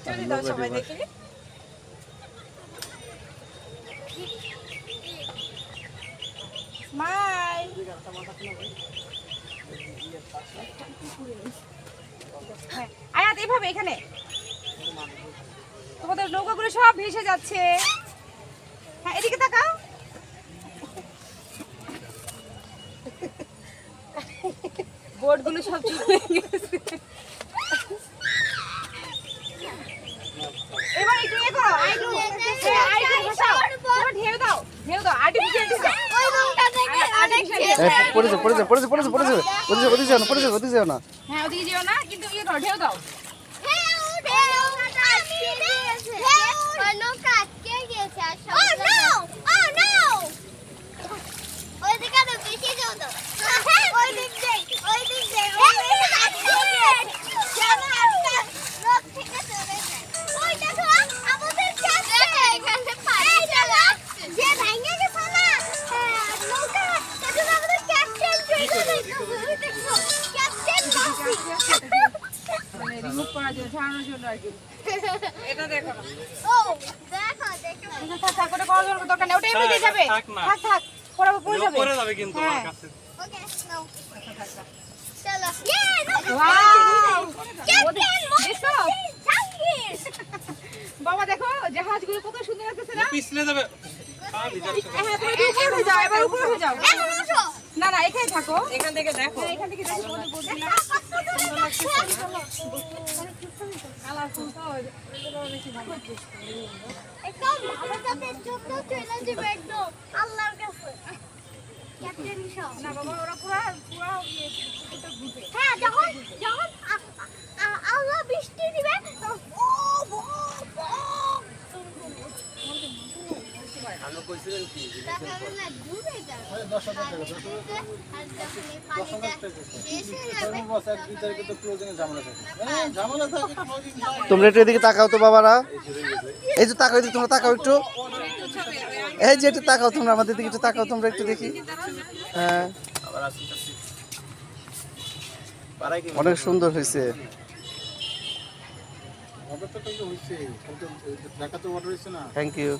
চলে দাও সবাই দেখি। স্মাইল। হ্যাঁ আয়াত এইভাবে এখানে তোমাদের নৌকাগুলো সব ভেসে যাচ্ছে। হ্যাঁ এদিকে তাকাও। বোর্ডগুলো সব চলে গেছে। এবার একটু ইয়ে করো, আইডু ভাসাও, ঢেউ দাও, ঢেউ দাও, আর্টিফিশিয়াল ঢেউ দাও। ওই রুমটা থেকে অনেক পড়ে যাও না। হ্যাঁ ওদিকে যেও না, কিন্তু ইয়ে করো, ঢেউ দাও। রিমুভ করার জন্য, ছাড়ানোর জন্য আর কি। এটা দেখো না। ও দেখো দেখো। থাক ওটা করার দরকার নেই, ওটা এমনিতেই যাবে। থাক পরে পড়ে যাবে। পড়ে যাবে কিন্তু আমার কাছে। ওকে নাও। চলো। ওয়াও! ক্যাপ্টেন জাহাঙ্গীর। বাবা দেখো জাহাজগুলো কত সুন্দর লাগতেছে না? পিছলে যাবে। হ্যাঁ তুমি উপরে উঠে যাও, এবার উপরে উঠে যাও। না না এখানে থাকো, এখান থেকে দেখো, এখান থেকে দেখো বলে বলছিলাম। সুন্দর লাগছে কালারফুল তো এগুলো বেশি ভালো লাগছে। একদম ভালো যাবে, ছোট চলে যাবে একদম আল্লাহর কাছে। ক্যাপ্টেন সব না বাবা ওরা পুরো ইয়ে পুরোটা ঘুরবে। হ্যাঁ যখন যখন আল্লাহ বৃষ্টি দিবে তখন ও আমি কইছিলাম কি তাহলে না ঘুরে যাবে। আর যখন পানিটা শেষ হয়ে যাবে তোমরা একটু এদিকে তাকাও তো বাবারা। এই যে তাকাও, এদিকে তোমরা তাকাও একটু। এই যে একটু তাকাও তোমরা, আমাদের দিকে একটু তাকাও তোমরা একটু দেখি। হ্যাঁ অনেক সুন্দর হয়েছে। Thank you.